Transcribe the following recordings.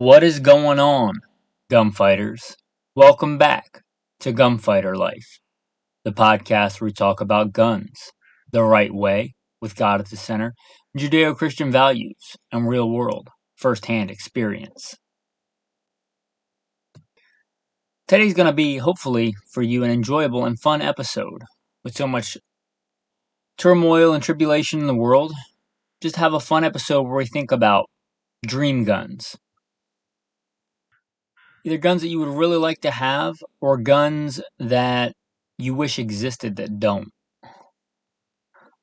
What is going on, gunfighters? Welcome back to Gunfighter Life, the podcast where we talk about guns the right way, with God at the center, Judeo-Christian values, and real-world, first-hand experience. Today's going to be, hopefully, for you, an enjoyable and fun episode. With so much turmoil and tribulation in the world, just have a fun episode where we think about dream guns. Either guns that you would really like to have, or guns that you wish existed that don't.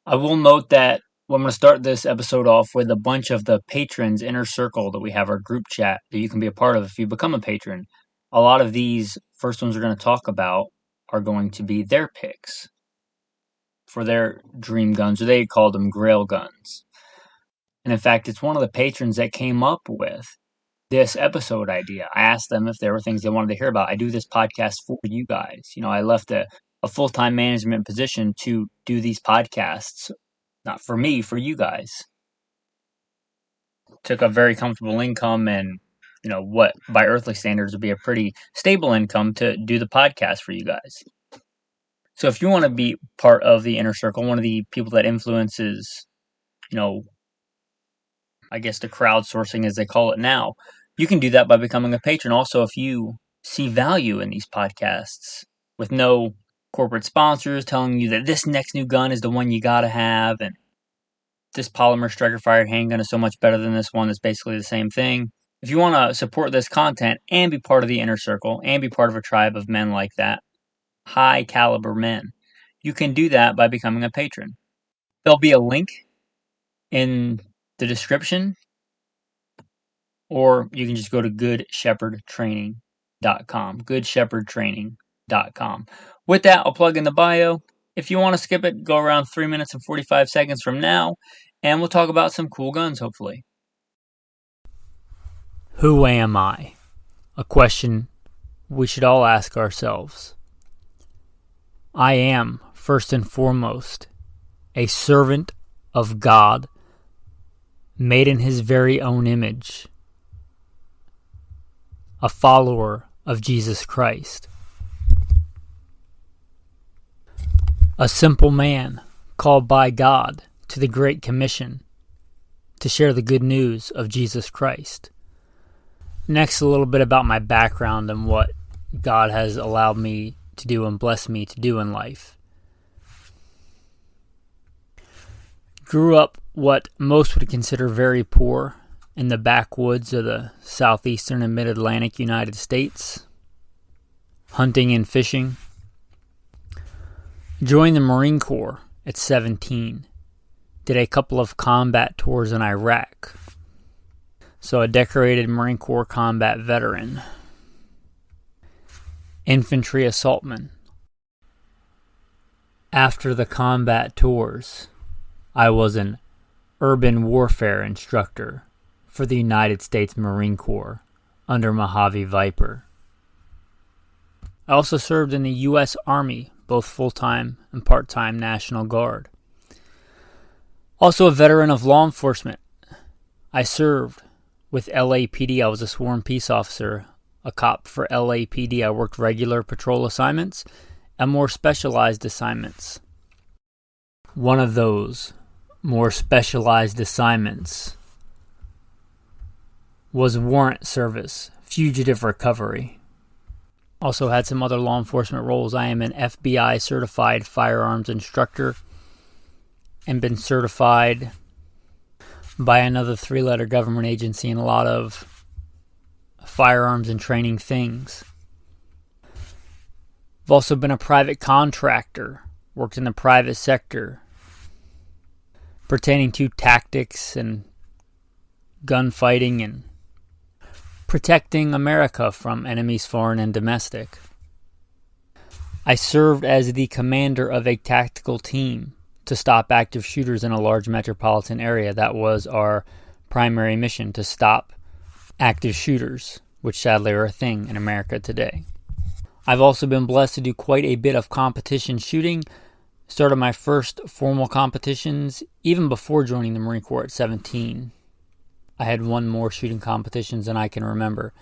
I will note that I'm going to start this episode off with a bunch of the patrons inner circle that we have, our group chat that you can be a part of if you become a patron. A lot of these first ones we're going to talk about are going to be their picks for their dream guns, or they called them grail guns. And in fact, it's one of the patrons that came up with this episode idea. I asked them if there were things they wanted to hear about. I do this podcast for you guys. I left a full-time management position to do these podcasts, not for me, for you guys. Took a very comfortable income and, what by earthly standards would be a pretty stable income to do the podcast for you guys. So if you want to be part of the inner circle, one of the people that influences, I guess the crowdsourcing as they call it now, you can do that by becoming a patron. Also, if you see value in these podcasts with no corporate sponsors telling you that this next new gun is the one you gotta have, and this polymer striker-fired handgun is so much better than this one that's basically the same thing. If you want to support this content and be part of the inner circle and be part of a tribe of men like that, high caliber men, you can do that by becoming a patron. There'll be a link in the description, or you can just go to goodshepherdtraining.com, goodshepherdtraining.com. With that, I'll plug in the bio. If you want to skip it, go around 3 minutes and 45 seconds from now, and we'll talk about some cool guns, hopefully. Who am I? A question we should all ask ourselves. I am, first and foremost, a servant of God, made in His very own image, a follower of Jesus Christ, a simple man called by God to the Great Commission to share the good news of Jesus Christ. Next, a little bit about my background and what God has allowed me to do and blessed me to do in life. Grew up what most would consider very poor in the backwoods of the southeastern and mid-Atlantic United States, hunting and fishing. Joined the Marine Corps at 17. Did a couple of combat tours in Iraq. So a decorated Marine Corps combat veteran. Infantry assaultman. After the combat tours, I was an urban warfare instructor for the United States Marine Corps under Mojave Viper. I also served in the U.S. Army, both full-time and part-time National Guard. Also a veteran of law enforcement. I served with LAPD. I was a sworn peace officer, a cop for LAPD. I worked regular patrol assignments and more specialized assignments. One of those more specialized assignments was warrant service, fugitive recovery. Also had some other law enforcement roles. I am an FBI certified firearms instructor and been certified by another 3-letter government agency in a lot of firearms and training things. I've also been a private contractor, worked in the private sector pertaining to tactics and gunfighting and protecting America from enemies foreign and domestic. I served as the commander of a tactical team to stop active shooters in a large metropolitan area. That was our primary mission, to stop active shooters, which sadly are a thing in America today. I've also been blessed to do quite a bit of competition shooting. Started my first formal competitions even before joining the Marine Corps at 17. I had won more shooting competitions than I can remember.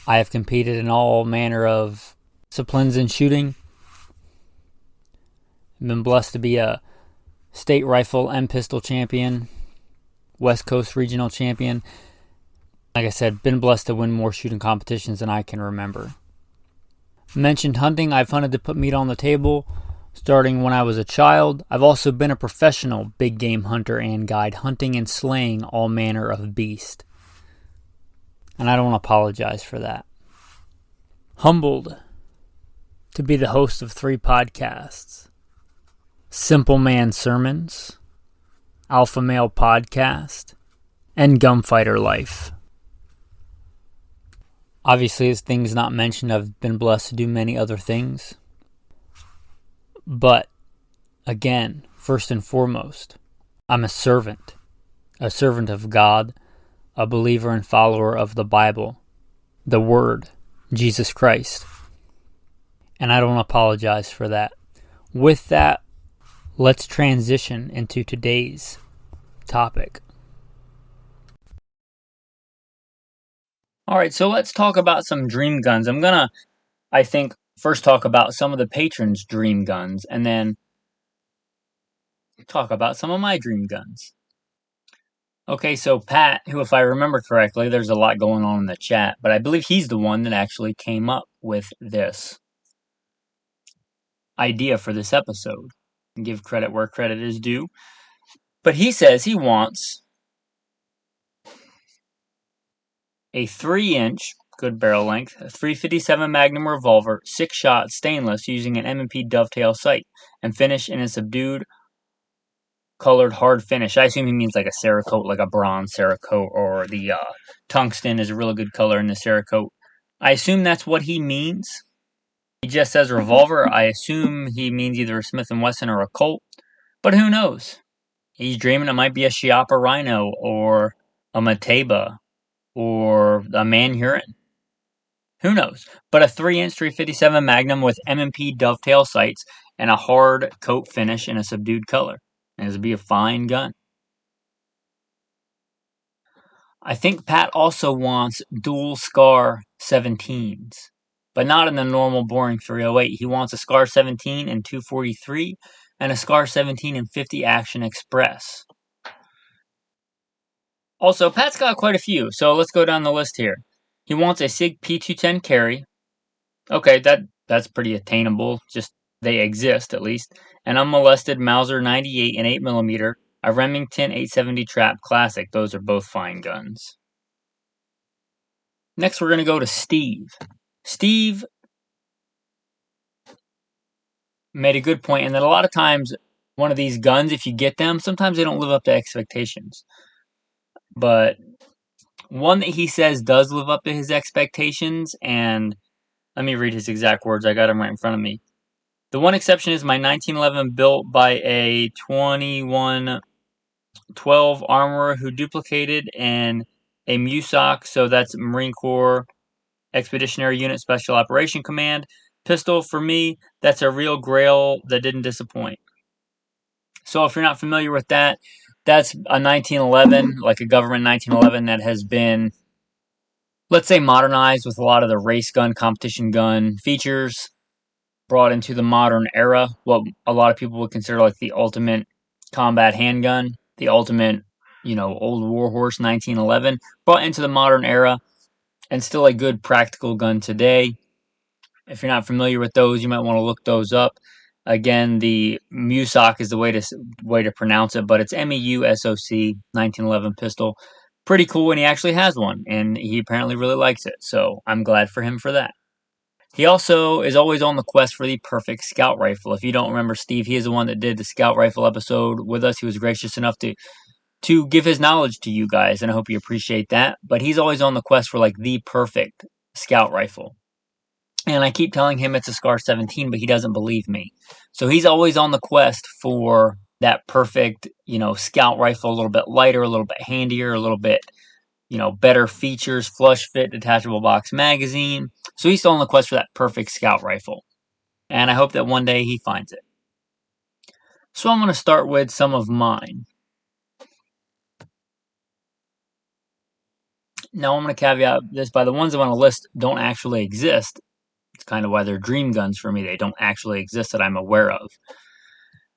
I have competed in all manner of disciplines in shooting. I've been blessed to be a state rifle and pistol champion, West Coast regional champion. Like I said, been blessed to win more shooting competitions than I can remember. Mentioned hunting. I've hunted to put meat on the table starting when I was a child. I've also been a professional big game hunter and guide, hunting and slaying all manner of beast. And I don't apologize for that. Humbled to be the host of 3 podcasts. Simple Man Sermons, Alpha Male Podcast, and Gunfighter Life. Obviously, as things not mentioned, I've been blessed to do many other things. But, again, first and foremost, I'm a servant of God, a believer and follower of the Bible, the Word, Jesus Christ. And I don't apologize for that. With that, let's transition into today's topic. All right, so let's talk about some dream guns. I'm going to, I think, first talk about some of the patrons' dream guns, and then talk about some of my dream guns. Okay, so Pat, who, if I remember correctly, there's a lot going on in the chat, but I believe he's the one that actually came up with this idea for this episode. Give credit where credit is due. But he says he wants a 3-inch, good barrel length, a .357 Magnum revolver, 6-shot stainless using an M&P dovetail sight, and finish in a subdued colored hard finish. I assume he means like a Cerakote, like a bronze Cerakote, or the tungsten is a really good color in the Cerakote. I assume that's what he means. He just says revolver. I assume he means either a Smith & Wesson or a Colt, but who knows? He's dreaming it might be a Chiappa Rhino or a Mateba or a Manhurin. Who knows? But a 3-inch .357 Magnum with M&P dovetail sights and a hard coat finish in a subdued color. And it'd be a fine gun. I think Pat also wants dual Scar17s, but not in the normal boring 308. He wants a Scar17 in 243 and a Scar17 in 50 Action Express. Also, Pat's got quite a few, so let's go down the list here. He wants a SIG P210 carry. Okay, that's pretty attainable, just they exist at least. An unmolested Mauser 98 and 8mm, a Remington 870 Trap Classic. Those are both fine guns. Next, we're going to go to Steve. Steve made a good point, and that a lot of times, one of these guns, if you get them, sometimes they don't live up to expectations. But one that he says does live up to his expectations, and let me read his exact words. I got them right in front of me. The one exception is my 1911 built by a 2112 armorer who duplicated in a MUSOC, so that's Marine Corps Expeditionary Unit Special Operation Command. Pistol, for me, that's a real grail that didn't disappoint. So if you're not familiar with that, that's a 1911, like a government 1911 that has been, let's say, modernized with a lot of the race gun, competition gun features, brought into the modern era, what a lot of people would consider like the ultimate combat handgun, the ultimate, old warhorse 1911, brought into the modern era, and still a good practical gun today. If you're not familiar with those, you might want to look those up. Again, the MUSOC is the way to pronounce it, but it's MEUSOC 1911 pistol. Pretty cool, and he actually has one, and he apparently really likes it, so I'm glad for him for that. He also is always on the quest for the perfect scout rifle. If you don't remember Steve, he is the one that did the scout rifle episode with us. He was gracious enough to give his knowledge to you guys, and I hope you appreciate that. But he's always on the quest for like the perfect scout rifle. And I keep telling him it's a Scar17, but he doesn't believe me. So he's always on the quest for that perfect, scout rifle, a little bit lighter, a little bit handier, a little bit, better features, flush fit, detachable box magazine. So he's still on the quest for that perfect scout rifle. And I hope that one day he finds it. So I'm going to start with some of mine. Now, I'm going to caveat this by the ones I want to list don't actually exist. It's kind of why they're dream guns for me. They don't actually exist that I'm aware of.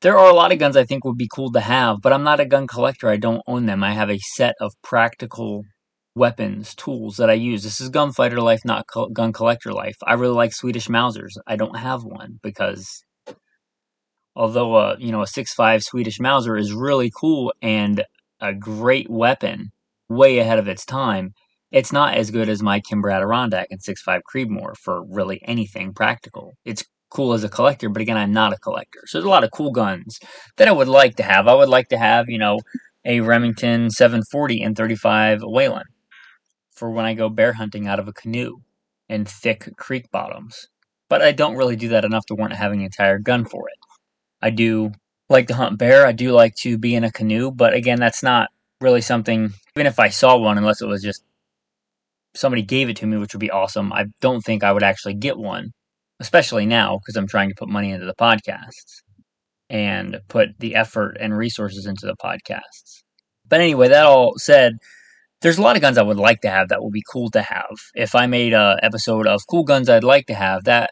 There are a lot of guns I think would be cool to have, but I'm not a gun collector. I don't own them. I have a set of practical weapons, tools that I use. This is gunfighter life, not gun collector life. I really like Swedish Mausers. I don't have one because although a 6.5 Swedish Mauser is really cool and a great weapon, way ahead of its time, it's not as good as my Kimber Adirondack and 6.5 Creedmoor for really anything practical. It's cool as a collector, but again, I'm not a collector. So there's a lot of cool guns that I would like to have. I would like to have, a Remington 740 and 35 Whelen for when I go bear hunting out of a canoe in thick creek bottoms. But I don't really do that enough to warrant having an entire gun for it. I do like to hunt bear. I do like to be in a canoe, but again, that's not really something, even if I saw one, unless it was just somebody gave it to me, which would be awesome, I don't think I would actually get one, especially now because I'm trying to put money into the podcasts and put the effort and resources into the podcasts. But anyway, that all said, there's a lot of guns I would like to have that would be cool to have. If I made an episode of cool guns I'd like to have, that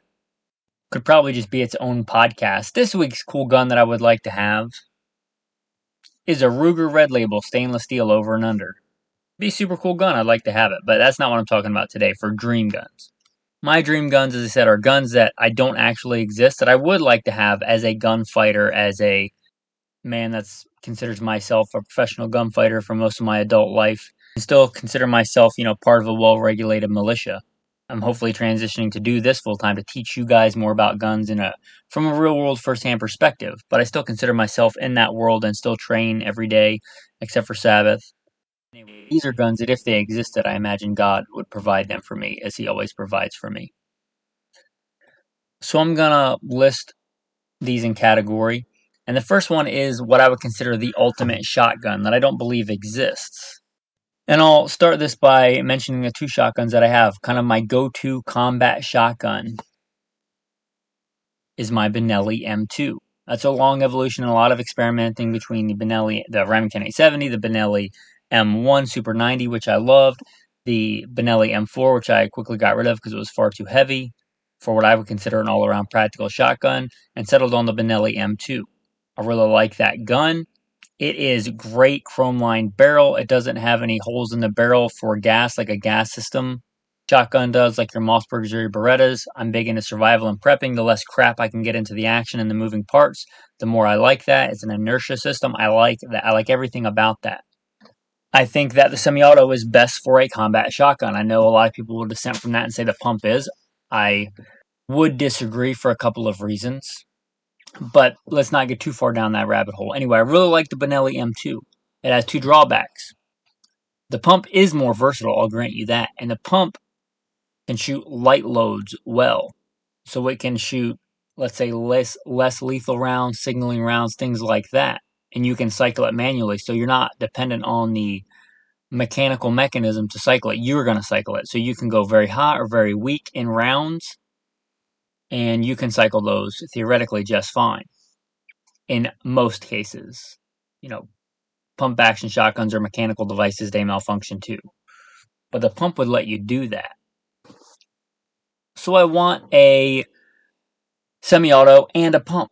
could probably just be its own podcast. This week's cool gun that I would like to have is a Ruger Red Label stainless steel over and under. Be a super cool gun, I'd like to have it, but that's not what I'm talking about today for dream guns. My dream guns, as I said, are guns that I don't actually exist, that I would like to have as a gunfighter, as a man that's considers myself a professional gunfighter for most of my adult life, and still consider myself, part of a well-regulated militia. I'm hopefully transitioning to do this full time to teach you guys more about guns from a real world first-hand perspective. But I still consider myself in that world and still train every day, except for Sabbath. Anyway, these are guns that if they existed, I imagine God would provide them for me, as He always provides for me. So I'm gonna list these in category. And the first one is what I would consider the ultimate shotgun that I don't believe exists. And I'll start this by mentioning the two shotguns that I have. Kind of my go-to combat shotgun is my Benelli M2. That's a long evolution and a lot of experimenting between the Remington 870, the Benelli M1 Super 90, which I loved, the Benelli M4, which I quickly got rid of because it was far too heavy for what I would consider an all-around practical shotgun, and settled on the Benelli M2. I really like that gun. It is great chrome lined barrel. It doesn't have any holes in the barrel for gas like a gas system shotgun does, like your Mossbergs or your Berettas. I'm big into survival and prepping. The less crap I can get into the action and the moving parts, the more I like that. It's an inertia system. I like that. I like everything about that. I think that the semi-auto is best for a combat shotgun. I know a lot of people will dissent from that and say the pump is. I would disagree for a couple of reasons. But let's not get too far down that rabbit hole. Anyway, I really like the Benelli M2. It has two drawbacks. The pump is more versatile, I'll grant you that. And the pump can shoot light loads well. So it can shoot, let's say, less lethal rounds, signaling rounds, things like that. And you can cycle it manually, so you're not dependent on the mechanical mechanism to cycle it. You're going to cycle it. So you can go very hot or very weak in rounds, and you can cycle those theoretically just fine. In most cases, pump action shotguns are mechanical devices, they malfunction too. But the pump would let you do that. So I want a semi-auto and a pump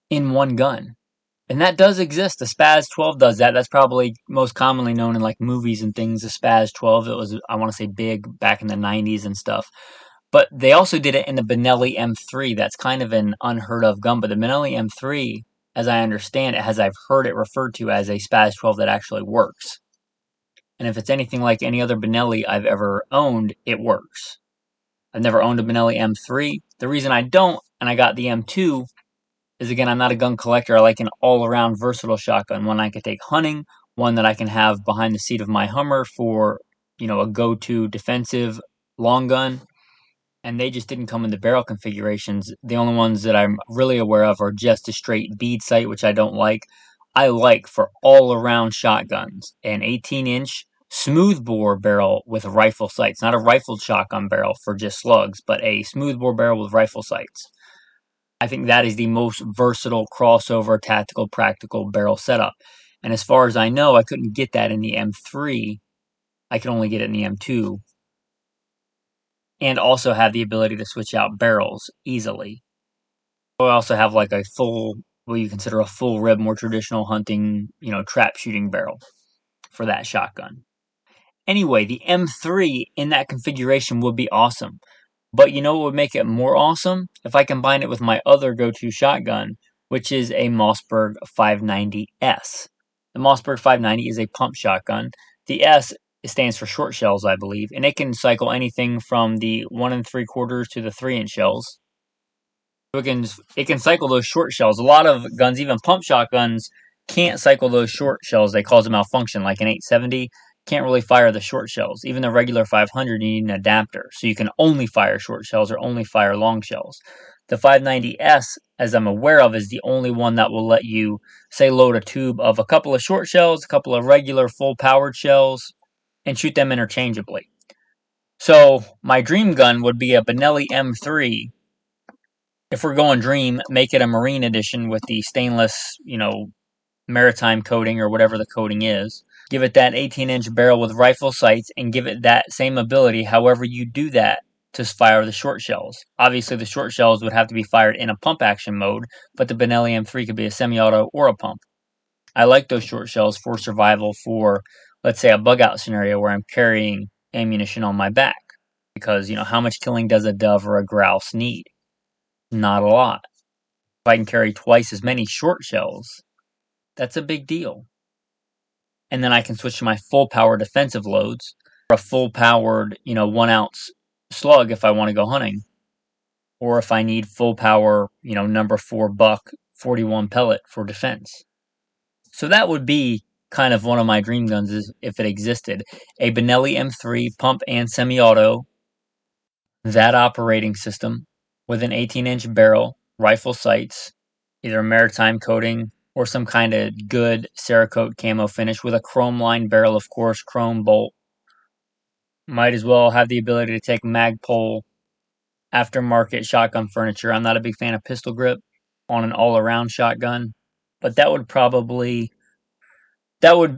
in one gun. And that does exist. The Spaz 12 does that. That's probably most commonly known in like movies and things. The Spaz 12, it was, I want to say, big back in the 90s and stuff. But they also did it in the Benelli M3. That's kind of an unheard of gun. But the Benelli M3, as I understand it, as I've heard it referred to as a Spaz 12 that actually works. And if it's anything like any other Benelli I've ever owned, it works. I've never owned a Benelli M3. The reason I don't, and I got the M2, is again, I'm not a gun collector. I like an all-around versatile shotgun. One I can take hunting, one that I can have behind the seat of my Hummer for, a go-to defensive long gun. And they just didn't come in the barrel configurations. The only ones that I'm really aware of are just a straight bead sight, which I don't like. I like, for all-around shotguns, an 18-inch smoothbore barrel with rifle sights. Not a rifled shotgun barrel for just slugs, but a smoothbore barrel with rifle sights. I think that is the most versatile crossover tactical practical barrel setup. And as far as I know, I couldn't get that in the M3 I can only get it in the M2, and also have the ability to switch out barrels easily. I also have like a full, what you consider a full rib, more traditional hunting, trap shooting barrel for that shotgun. Anyway, the M3 in that configuration would be awesome. But you know what would make it more awesome? If I combine it with my other go-to shotgun, which is a Mossberg 590S. The Mossberg 590 is a pump shotgun. The S stands for short shells, I believe, and it can cycle anything from the 1 3/4 to the 3-inch shells. It can cycle those short shells. A lot of guns, even pump shotguns, can't cycle those short shells. They cause a malfunction, like an 870 can't really fire the short shells. Even the regular 500, you need an adapter, so you can only fire short shells or only fire long shells. The 590S, as I'm aware of, is the only one that will let you, say, load a tube of a couple of short shells, a couple of regular full-powered shells, and shoot them interchangeably. So my dream gun would be a Benelli M3. If we're going dream, make it a marine edition with the stainless, maritime coating or whatever the coating is. Give it that 18-inch barrel with rifle sights and give it that same ability, however you do that, to fire the short shells. Obviously, the short shells would have to be fired in a pump action mode, but the Benelli M3 could be a semi-auto or a pump. I like those short shells for survival for, let's say, a bug-out scenario where I'm carrying ammunition on my back. Because, how much killing does a dove or a grouse need? Not a lot. If I can carry twice as many short shells, that's a big deal. And then I can switch to my full power defensive loads, or a full powered, 1-ounce slug if I want to go hunting, or if I need full power, number 4 buck 41 pellet for defense. So that would be kind of one of my dream guns if it existed. A Benelli M3 pump and semi-auto, that operating system with an 18-inch barrel, rifle sights, either a maritime coating or some kind of good Cerakote camo finish with a chrome lined barrel, of course, chrome bolt. Might as well have the ability to take Magpul aftermarket shotgun furniture. I'm not a big fan of pistol grip on an all-around shotgun, but that would,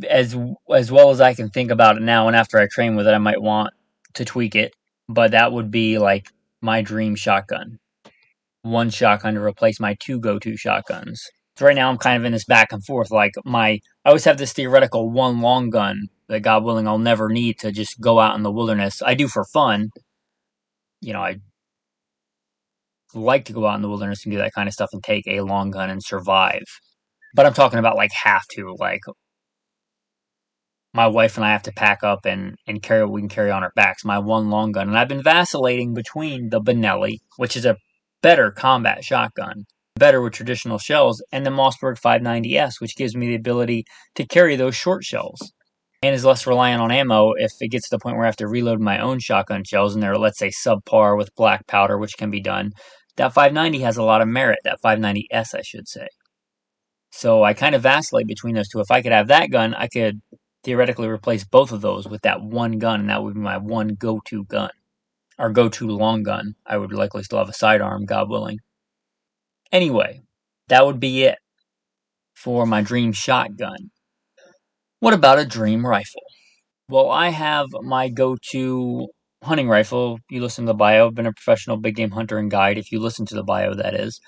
as well as I can think about it now, and after I train with it, I might want to tweak it, but that would be like my dream shotgun. One shotgun to replace my 2 go-to shotguns. So right now I'm kind of in this back and forth. Like I always have this theoretical one long gun that, God willing, I'll never need to just go out in the wilderness. I do for fun. I like to go out in the wilderness and do that kind of stuff and take a long gun and survive. But I'm talking about have to. Like my wife and I have to pack up and carry what we can carry on our backs. My one long gun. And I've been vacillating between the Benelli, which is a better combat shotgun, better with traditional shells, and the Mossberg 590S, which gives me the ability to carry those short shells and is less reliant on ammo if it gets to the point where I have to reload my own shotgun shells and they're, let's say, subpar with black powder, which can be done. That 590 has a lot of merit, that 590S, I should say. So I kind of vacillate between those two. If I could have that gun, I could theoretically replace both of those with that one gun, and that would be my one go-to gun. Or go-to long gun. I would likely still have a sidearm, God willing. Anyway, that would be it for my dream shotgun. What about a dream rifle? Well, I have my go-to hunting rifle. You listen to the bio. I've been a professional big game hunter and guide. If you listen to the bio, that is.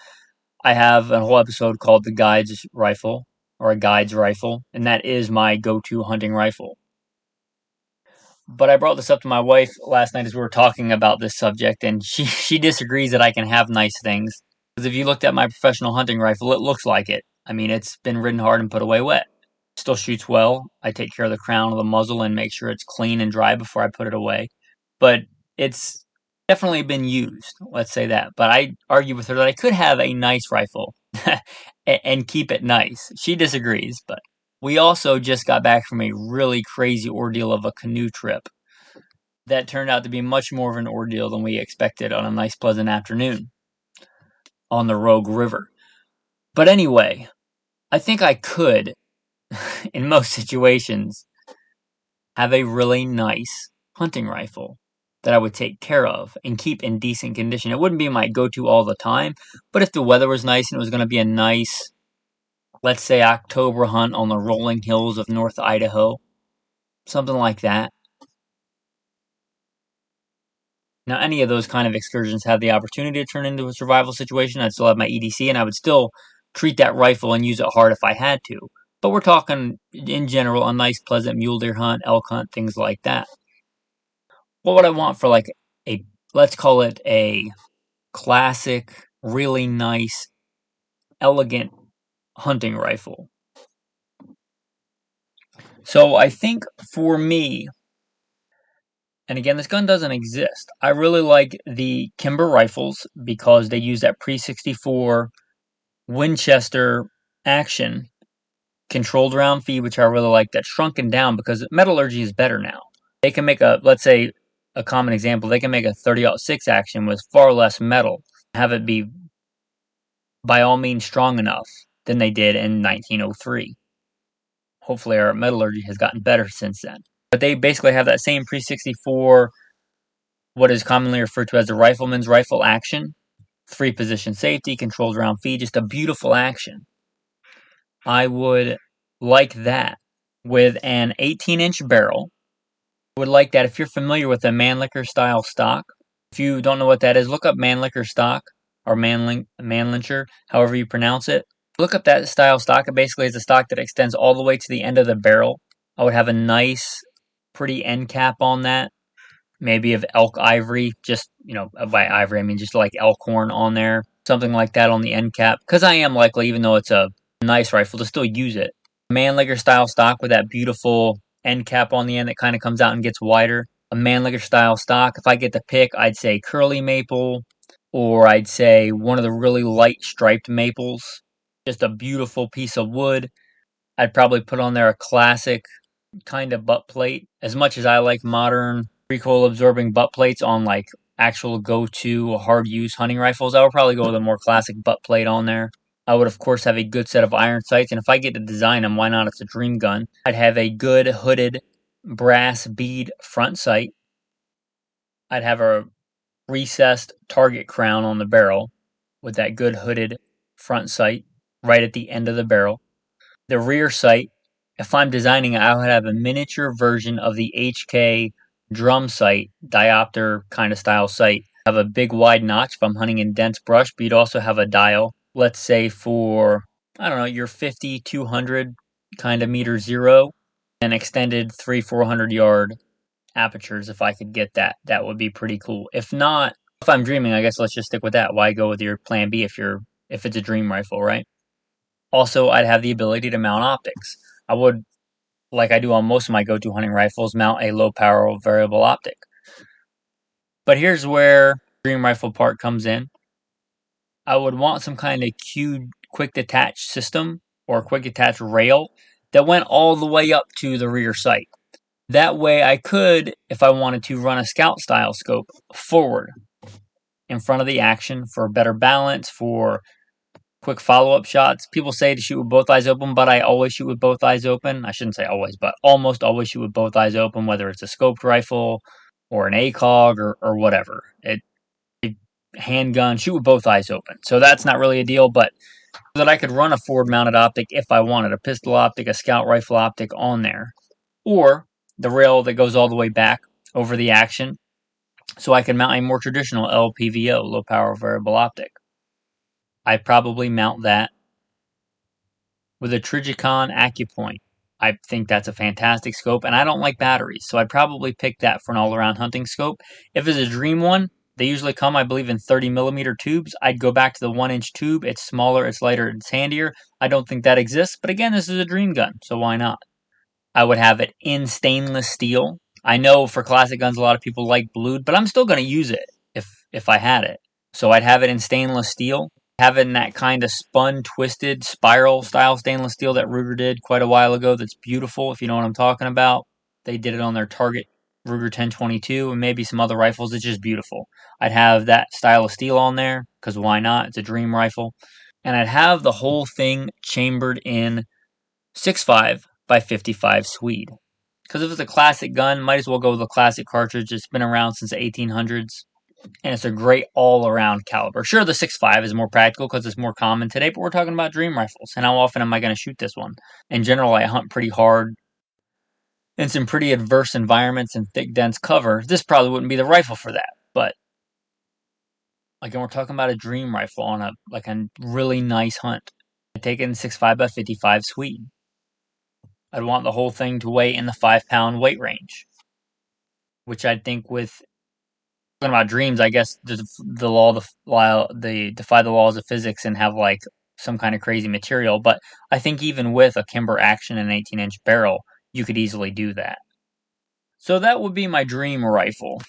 I have a whole episode called The Guide's Rifle, or a Guide's Rifle, and that is my go-to hunting rifle. But I brought this up to my wife last night as we were talking about this subject, and she disagrees that I can have nice things. Because if you looked at my professional hunting rifle, it looks like it. I mean, it's been ridden hard and put away wet. Still shoots well. I take care of the crown of the muzzle and make sure it's clean and dry before I put it away. But it's definitely been used, let's say that. But I argue with her that I could have a nice rifle and keep it nice. She disagrees, but we also just got back from a really crazy ordeal of a canoe trip that turned out to be much more of an ordeal than we expected on a nice, pleasant afternoon on the Rogue River. But anyway, I think I could, in most situations, have a really nice hunting rifle that I would take care of and keep in decent condition. It wouldn't be my go-to all the time, but if the weather was nice and it was going to be a nice, let's say, October hunt on the rolling hills of North Idaho, something like that, Now, any of those kind of excursions have the opportunity to turn into a survival situation. I'd still have my EDC, and I would still treat that rifle and use it hard if I had to. But we're talking, in general, a nice, pleasant mule deer hunt, elk hunt, things like that. What would I want for like a, let's call it a classic, really nice, elegant hunting rifle? So I think for me, and again, this gun doesn't exist. I really like the Kimber rifles because they use that pre-64 Winchester action controlled round feed, which I really like. That's shrunken down because metallurgy is better now. They can make a, let's say, a common example, they can make a 30-06 action with far less metal, have it be by all means strong enough than they did in 1903. Hopefully, our metallurgy has gotten better since then. But they basically have that same pre 64, what is commonly referred to as the rifleman's rifle action. 3-position safety, controlled round feed, just a beautiful action. I would like that with an 18-inch barrel. I would like that if you're familiar with a Mannlicher style stock. If you don't know what that is, look up Mannlicher stock or Mannlicher, however you pronounce it. Look up that style stock. It basically is a stock that extends all the way to the end of the barrel. I would have a nice, pretty end cap on that. Maybe of elk ivory, just, by ivory, I mean just like elk horn on there. Something like that on the end cap. Because I am likely, even though it's a nice rifle, to still use it. Mannlicher style stock with that beautiful end cap on the end that kind of comes out and gets wider. A Mannlicher style stock. If I get to pick, I'd say curly maple, or I'd say one of the really light striped maples. Just a beautiful piece of wood. I'd probably put on there a classic kind of butt plate. As much as I like modern recoil absorbing butt plates on like actual go-to hard use hunting rifles, I would probably go with a more classic butt plate on there. I would of course have a good set of iron sights, and if I get to design them, why not? It's a dream gun. I'd have a good hooded brass bead front sight. I'd have a recessed target crown on the barrel with that good hooded front sight right at the end of the barrel. The rear sight, if I'm designing it, I would have a miniature version of the HK drum sight, diopter kind of style sight. Have a big wide notch if I'm hunting in dense brush, but you'd also have a dial, let's say for, I don't know, your 50, 200 kind of meter zero, and extended 300-400 yard apertures. If I could get that, that would be pretty cool. If not, if I'm dreaming, I guess let's just stick with that. Why go with your plan B if it's a dream rifle, right? Also, I'd have the ability to mount optics. I would, like I do on most of my go-to hunting rifles, mount a low power variable optic. But here's where the dream rifle part comes in. I would want some kind of queued quick detach system or quick detach rail that went all the way up to the rear sight. That way I could, if I wanted to, run a scout style scope forward in front of the action for better balance, for quick follow-up shots. People say to shoot with both eyes open, but I always shoot with both eyes open. I shouldn't say always, but almost always shoot with both eyes open, whether it's a scoped rifle or an ACOG or whatever. Handgun, shoot with both eyes open. So that's not really a deal, but that I could run a forward-mounted optic if I wanted, a pistol optic, a scout rifle optic on there, or the rail that goes all the way back over the action, so I can mount a more traditional LPVO, low power variable optic. I'd probably mount that with a Trijicon AccuPoint. I think that's a fantastic scope, and I don't like batteries, so I'd probably pick that for an all-around hunting scope. If it's a dream one, they usually come, I believe, in 30mm tubes. I'd go back to the 1-inch tube. It's smaller, it's lighter, it's handier. I don't think that exists, but again, this is a dream gun, so why not? I would have it in stainless steel. I know for classic guns, a lot of people like blued, but I'm still going to use it if I had it. So I'd have it in stainless steel. Have it in that kind of spun, twisted, spiral style stainless steel that Ruger did quite a while ago. That's beautiful, if you know what I'm talking about. They did it on their Target Ruger 1022 and maybe some other rifles. It's just beautiful. I'd have that style of steel on there, because why not? It's a dream rifle. And I'd have the whole thing chambered in 6.5 by 55 Swede. Because if it's a classic gun, might as well go with a classic cartridge. It's been around since the 1800s. And it's a great all-around caliber. Sure, the 6.5 is more practical because it's more common today, but we're talking about dream rifles. And how often am I going to shoot this one? In general, I hunt pretty hard in some pretty adverse environments and thick, dense cover. This probably wouldn't be the rifle for that. but again, we're talking about a dream rifle on a really nice hunt. I'd take it in 6.5x55 Sweden. I'd want the whole thing to weigh in the 5-pound weight range, which I think with talking about dreams, I guess the defy the laws of physics and have like some kind of crazy material. But I think even with a Kimber action and an 18-inch barrel, you could easily do that. So that would be my dream rifle.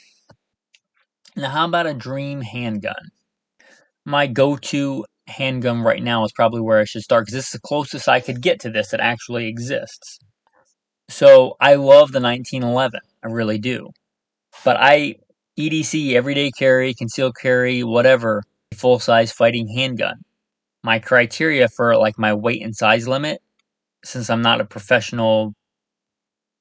Now, how about a dream handgun? My go-to handgun right now is probably where I should start because this is the closest I could get to this that actually exists. So I love the 1911. I really do. But EDC, everyday carry, concealed carry, whatever, full-size fighting handgun. My criteria for like my weight and size limit, since I'm not a professional,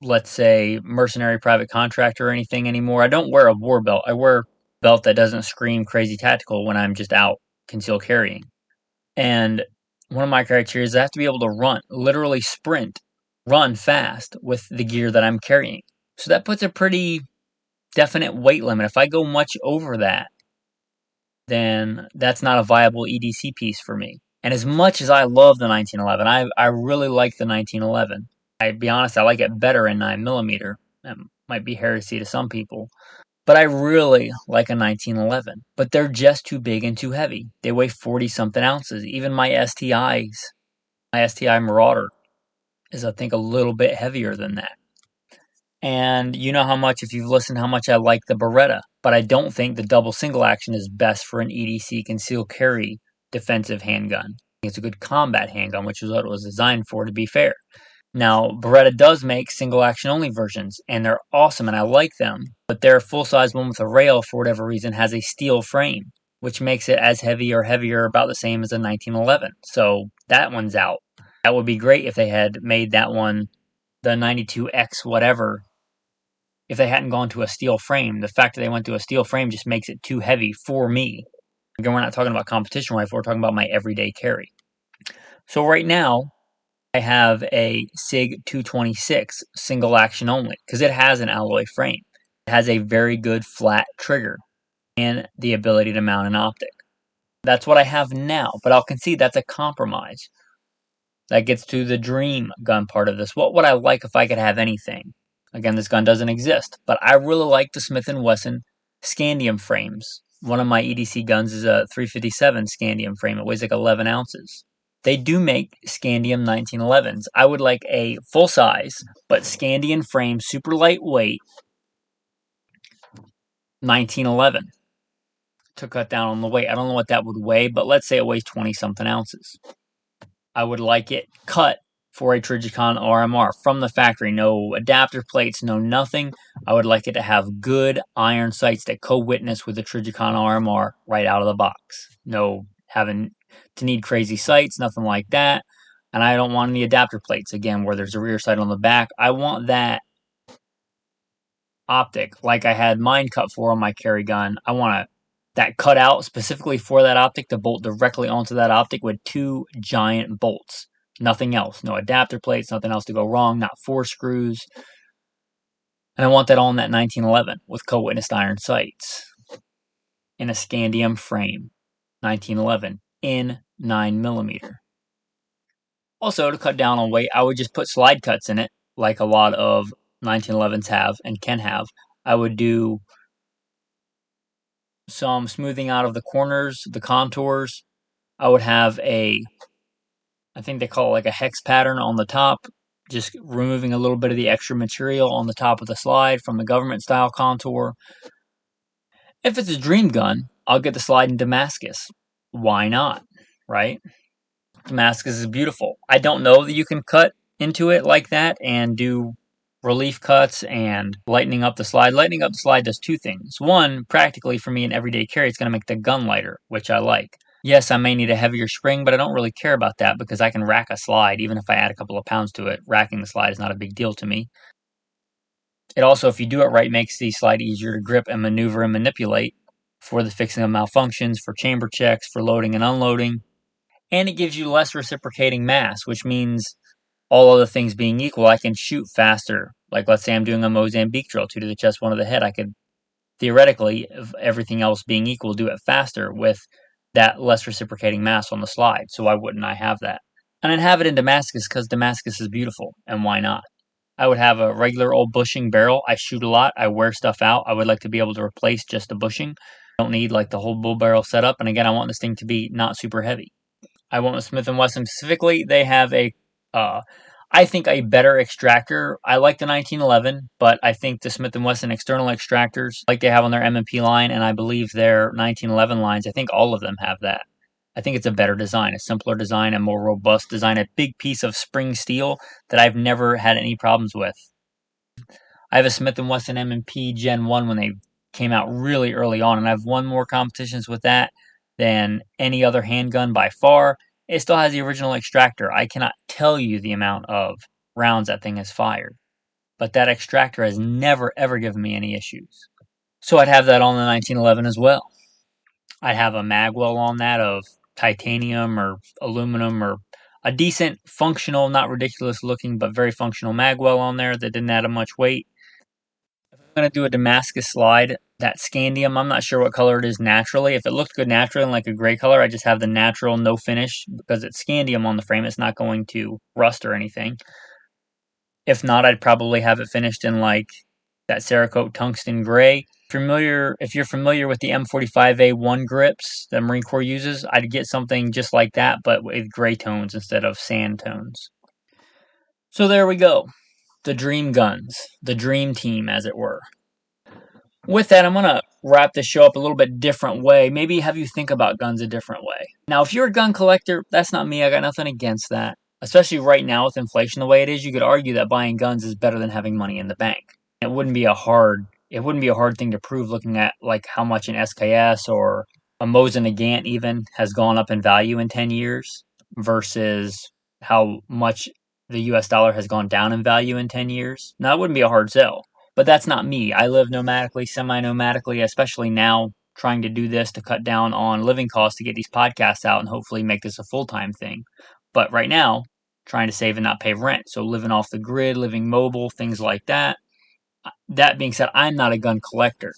let's say, mercenary private contractor or anything anymore, I don't wear a war belt. I wear a belt that doesn't scream crazy tactical when I'm just out concealed carrying. And one of my criteria is I have to be able to run, literally sprint, run fast with the gear that I'm carrying. So that puts a pretty definite weight limit. If I go much over that, then that's not a viable EDC piece for me. And as much as I love the 1911, I really like the 1911. I'd be honest, I like it better in 9mm. That might be heresy to some people. But I really like a 1911. But they're just too big and too heavy. They weigh 40-something ounces. Even my STI Marauder is, I think, a little bit heavier than that. And you know how much, if you've listened, how much I like the Beretta. But I don't think the double single action is best for an EDC concealed carry defensive handgun. It's a good combat handgun, which is what it was designed for, to be fair. Now, Beretta does make single action only versions, and they're awesome, and I like them. But their full-size one with a rail, for whatever reason, has a steel frame, which makes it as heavy or heavier, about the same as a 1911. So that one's out. That would be great if they had made that one the 92X whatever, if they hadn't gone to a steel frame. The fact that they went to a steel frame just makes it too heavy for me. Again, we're not talking about competition rifle, we're talking about my everyday carry. So right now, I have a SIG 226 single action only because it has an alloy frame. It has a very good flat trigger and the ability to mount an optic. That's what I have now, but I'll concede that's a compromise. That gets to the dream gun part of this. What would I like if I could have anything? Again, this gun doesn't exist, but I really like the Smith & Wesson Scandium frames. One of my EDC guns is a 357 Scandium frame. It weighs like 11 ounces. They do make Scandium 1911s. I would like a full-size, but Scandium frame, super lightweight, 1911 to cut down on the weight. I don't know what that would weigh, but let's say it weighs 20-something ounces. I would like it cut for a Trijicon RMR from the factory. No adapter plates, no nothing. I would like it to have good iron sights that co-witness with the Trijicon RMR right out of the box. No having to need crazy sights, nothing like that. And I don't want any adapter plates, again, where there's a rear sight on the back. I want that optic like I had mine cut for on my carry gun. I want that cut out specifically for that optic to bolt directly onto that optic with 2 giant bolts. Nothing else. No adapter plates, nothing else to go wrong, not 4 screws. And I want that all in that 1911 with co-witnessed iron sights. In a Scandium frame. 1911 in 9mm. Also, to cut down on weight, I would just put slide cuts in it, like a lot of 1911s have and can have. I would do some smoothing out of the corners, the contours. I would have I think they call it like a hex pattern on the top, just removing a little bit of the extra material on the top of the slide from the government style contour. If it's a dream gun, I'll get the slide in Damascus. Why not, right? Damascus is beautiful. I don't know that you can cut into it like that and do relief cuts and lightening up the slide. Lightening up the slide does 2 things. One, practically for me in everyday carry, it's going to make the gun lighter, which I like. Yes, I may need a heavier spring, but I don't really care about that because I can rack a slide. Even if I add a couple of pounds to it, racking the slide is not a big deal to me. It also, if you do it right, makes the slide easier to grip and maneuver and manipulate for the fixing of malfunctions, for chamber checks, for loading and unloading. And it gives you less reciprocating mass, which means all other things being equal, I can shoot faster. Like, let's say I'm doing a Mozambique drill, 2 to the chest, 1 to the head. I could theoretically, if everything else being equal, do it faster with that less reciprocating mass on the slide. So why wouldn't I have that? And I'd have it in Damascus because Damascus is beautiful, and why not? I would have a regular old bushing barrel. I shoot a lot. I wear stuff out. I would like to be able to replace just the bushing. I don't need like the whole bull barrel setup. And again, I want this thing to be not super heavy. I went with Smith & Wesson specifically. They have uh, I think a better extractor. I like the 1911, but I think the Smith & Wesson external extractors, like they have on their M&P line, and I believe their 1911 lines, I think all of them have that. I think it's a better design, a simpler design, a more robust design, a big piece of spring steel that I've never had any problems with. I have a Smith & Wesson M&P Gen 1 when they came out really early on, and I've won more competitions with that than any other handgun by far. It still has the original extractor. I cannot tell you the amount of rounds that thing has fired, but that extractor has never ever given me any issues. So I'd have that on the 1911 as well. I'd have a magwell on that of titanium or aluminum or a decent functional, not ridiculous looking, but very functional magwell on there that didn't add much weight. If I'm going to do a Damascus slide, that scandium, I'm not sure what color it is naturally. If it looked good naturally and like a gray color, I just have the natural no finish because it's scandium on the frame. It's not going to rust or anything. If not, I'd probably have it finished in like that Cerakote tungsten gray. If you're familiar with the M45A1 grips that Marine Corps uses, I'd get something just like that, but with gray tones instead of sand tones. So there we go. The dream guns. The dream team, as it were. With that, I'm going to wrap this show up a little bit different way. Maybe have you think about guns a different way. Now, if you're a gun collector, that's not me. I got nothing against that. Especially right now with inflation the way it is, you could argue that buying guns is better than having money in the bank. It wouldn't be a hard thing to prove looking at like how much an SKS or a Mosin Nagant even has gone up in value in 10 years versus how much the US dollar has gone down in value in 10 years. Now, that wouldn't be a hard sell. But that's not me. I live nomadically, semi-nomadically, especially now trying to do this to cut down on living costs to get these podcasts out and hopefully make this a full-time thing. But right now, trying to save and not pay rent. So living off the grid, living mobile, things like that. That being said, I'm not a gun collector.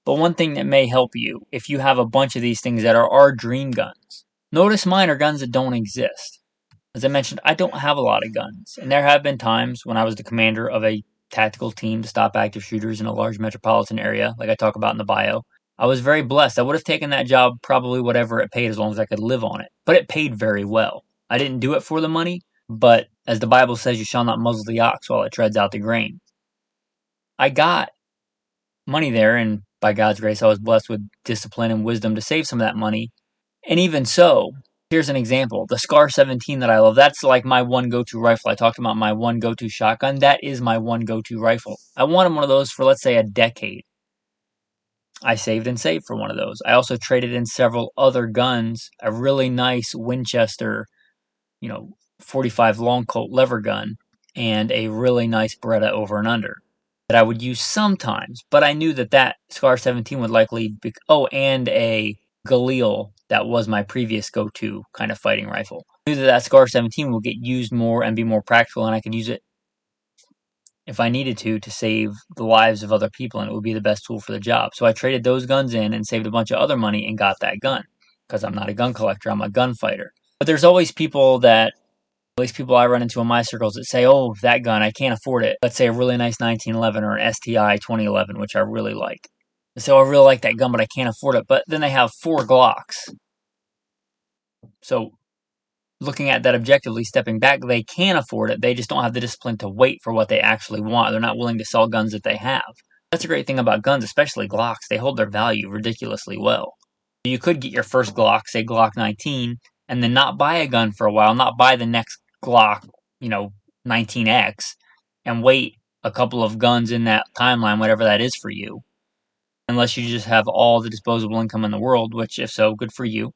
But one thing that may help you, if you have a bunch of these things that are our dream guns, notice mine are guns that don't exist. As I mentioned, I don't have a lot of guns. And there have been times when I was the commander of a tactical team to stop active shooters in a large metropolitan area, like I talk about in the bio. I was very blessed. I would have taken that job probably whatever it paid as long as I could live on it. But it paid very well. I didn't do it for the money, but as the Bible says, you shall not muzzle the ox while it treads out the grain. I got money there, and by God's grace, I was blessed with discipline and wisdom to save some of that money. And even so, here's an example. The Scar17 that I love, that's like my one go-to rifle. I talked about my one go-to shotgun. That is my one go-to rifle. I wanted one of those for, let's say, a decade. I saved and saved for one of those. I also traded in several other guns, a really nice Winchester, 45 long Colt lever gun, and a really nice Beretta over and under that I would use sometimes, but I knew that Scar17 would likely be, and a Galil that was my previous go-to kind of fighting rifle. I knew that Scar17 will get used more and be more practical, and I could use it if I needed to save the lives of other people, and it would be the best tool for the job. So I traded those guns in and saved a bunch of other money and got that gun because I'm not a gun collector, I'm a gunfighter. But there's always people that at least people I run into in my circles that say, oh, that gun, I can't afford it. Let's say a really nice 1911 or an STI 2011, which I really like. They say, oh, I really like that gun, but I can't afford it. But then they have 4 Glocks. So looking at that objectively, stepping back, they can afford it. They just don't have the discipline to wait for what they actually want. They're not willing to sell guns that they have. That's a great thing about guns, especially Glocks. They hold their value ridiculously well. You could get your first Glock, say Glock 19, and then not buy a gun for a while, not buy the next Glock, 19X, and wait a couple of guns in that timeline, whatever that is for you, unless you just have all the disposable income in the world, which if so, good for you.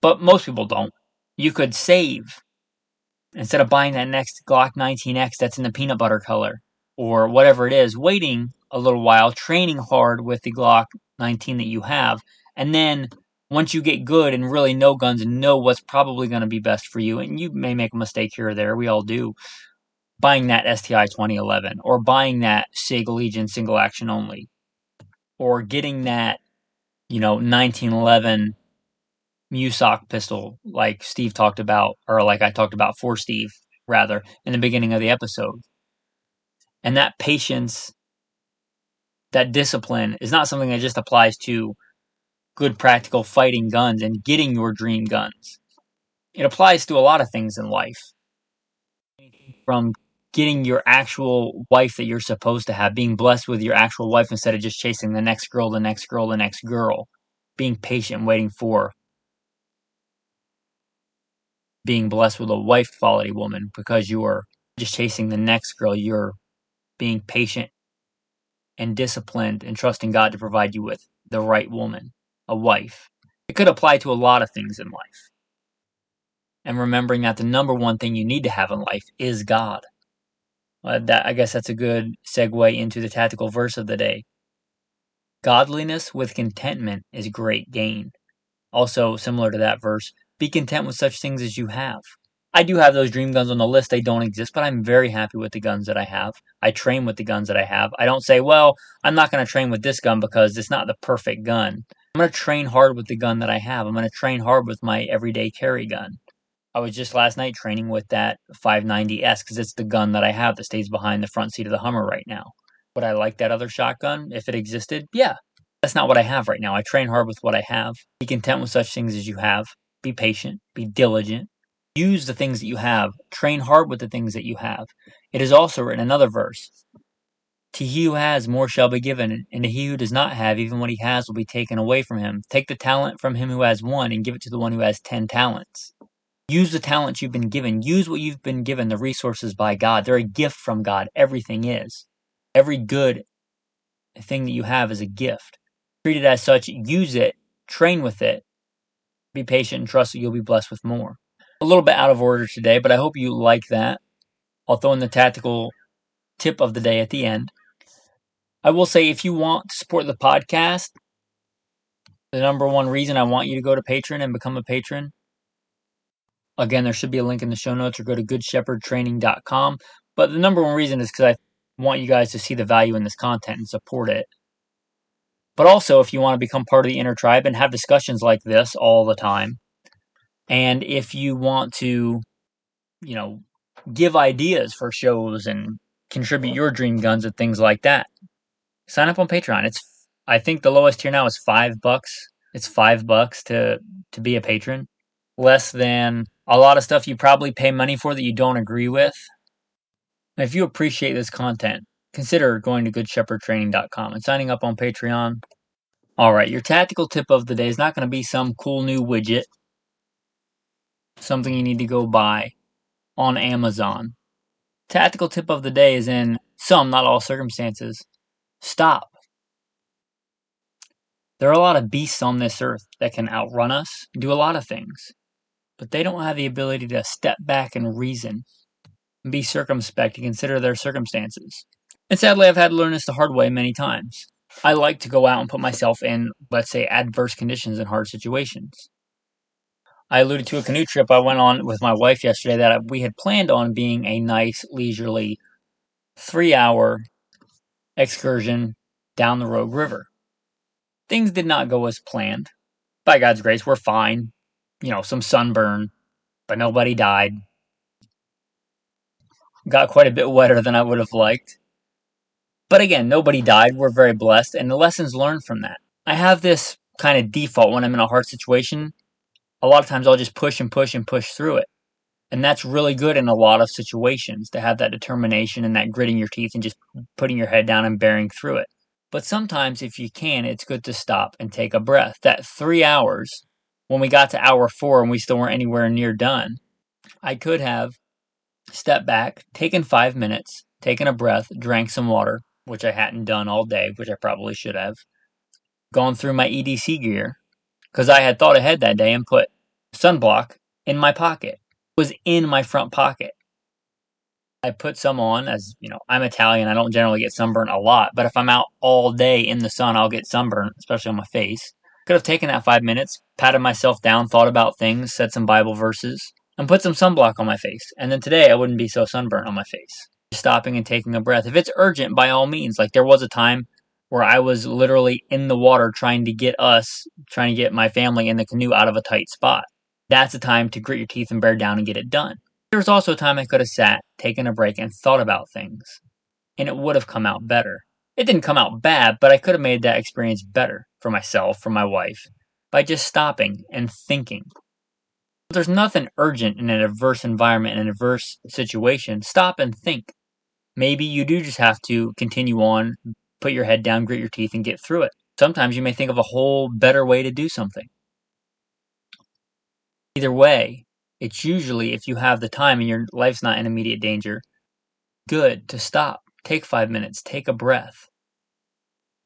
But most people don't. You could save, instead of buying that next Glock 19X that's in the peanut butter color, or whatever it is, waiting a little while, training hard with the Glock 19 that you have, and then once you get good and really know guns and know what's probably going to be best for you, and you may make a mistake here or there, we all do, buying that STI 2011 or buying that SIG Legion single action only, or getting that, 1911 Musock pistol like Steve talked about, or like I talked about for Steve, rather, in the beginning of the episode. And that patience, that discipline, is not something that just applies to good practical fighting guns and getting your dream guns. It applies to a lot of things in life. From getting your actual wife that you're supposed to have, being blessed with your actual wife instead of just chasing the next girl, the next girl, the next girl. Being patient, waiting for being blessed with a wife quality woman because you are just chasing the next girl. You're being patient and disciplined and trusting God to provide you with the right woman, a wife. It could apply to a lot of things in life. And remembering that the number one thing you need to have in life is God. I guess that's a good segue into the tactical verse of the day. Godliness with contentment is great gain. Also, similar to that verse, be content with such things as you have. I do have those dream guns on the list. They don't exist, but I'm very happy with the guns that I have. I train with the guns that I have. I don't say, well, I'm not going to train with this gun because it's not the perfect gun. I'm going to train hard with the gun that I have. I'm going to train hard with my everyday carry gun. I was just last night training with that 590S because it's the gun that I have that stays behind the front seat of the Hummer right now. Would I like that other shotgun if it existed? Yeah. That's not what I have right now. I train hard with what I have. Be content with such things as you have. Be patient. Be diligent. Use the things that you have. Train hard with the things that you have. It is also written in another verse. To he who has, more shall be given, and to he who does not have, even what he has will be taken away from him. Take the talent from him who has one and give it to the one who has 10 talents. Use the talents you've been given. Use what you've been given, the resources by God. They're a gift from God. Everything is. Every good thing that you have is a gift. Treat it as such. Use it. Train with it. Be patient and trust that you'll be blessed with more. A little bit out of order today, but I hope you like that. I'll throw in the tactical tip of the day at the end. I will say, if you want to support the podcast, the number one reason I want you to go to Patron and become a patron, again, there should be a link in the show notes, or go to goodshepherdtraining.com. But the number one reason is because I want you guys to see the value in this content and support it. But also, if you want to become part of the inner tribe and have discussions like this all the time, and if you want to, give ideas for shows and contribute your dream guns and things like that, sign up on Patreon. I think the lowest tier now is $5. It's $5 to be a patron. Less than a lot of stuff you probably pay money for that you don't agree with. And if you appreciate this content, consider going to goodshepherdtraining.com and signing up on Patreon. Alright, your tactical tip of the day is not going to be some cool new widget, something you need to go buy on Amazon. Tactical tip of the day is in some, not all circumstances. Stop. There are a lot of beasts on this earth that can outrun us and do a lot of things, but they don't have the ability to step back and reason and be circumspect and consider their circumstances. And sadly, I've had to learn this the hard way many times. I like to go out and put myself in, let's say, adverse conditions and hard situations. I alluded to a canoe trip I went on with my wife yesterday that we had planned on being a nice, leisurely 3-hour excursion down the Rogue River. Things did not go as planned. By God's grace, we're fine. Some sunburn, but nobody died. Got quite a bit wetter than I would have liked. But again, nobody died. We're very blessed, and the lessons learned from that. I have this kind of default when I'm in a hard situation. A lot of times I'll just push and push and push through it. And that's really good in a lot of situations, to have that determination and that gritting your teeth and just putting your head down and bearing through it. But sometimes, if you can, it's good to stop and take a breath. That 3 hours, when we got to hour 4 and we still weren't anywhere near done, I could have stepped back, taken 5 minutes, taken a breath, drank some water, which I hadn't done all day, which I probably should have, gone through my EDC gear, because I had thought ahead that day and put sunblock in my pocket. It was in my front pocket. I put some on, as I'm Italian, I don't generally get sunburned a lot, but if I'm out all day in the sun, I'll get sunburned, especially on my face. Could have taken that 5 minutes, patted myself down, thought about things, said some Bible verses, and put some sunblock on my face. And then today, I wouldn't be so sunburned on my face. Stopping and taking a breath. If it's urgent, by all means. Like, there was a time where I was literally in the water trying to get my family in the canoe out of a tight spot. That's a time to grit your teeth and bear down and get it done. There was also a time I could have sat, taken a break, and thought about things, and it would have come out better. It didn't come out bad, but I could have made that experience better for myself, for my wife, by just stopping and thinking. There's nothing urgent in an adverse environment, an adverse situation. Stop and think. Maybe you do just have to continue on, put your head down, grit your teeth, and get through it. Sometimes you may think of a whole better way to do something. Either way, it's usually, if you have the time and your life's not in immediate danger, good to stop. Take 5 minutes, take a breath.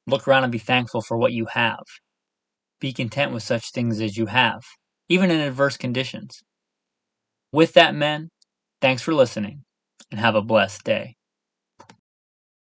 Look around and be thankful for what you have. Be content with such things as you have, even in adverse conditions. With that, men, thanks for listening, and have a blessed day.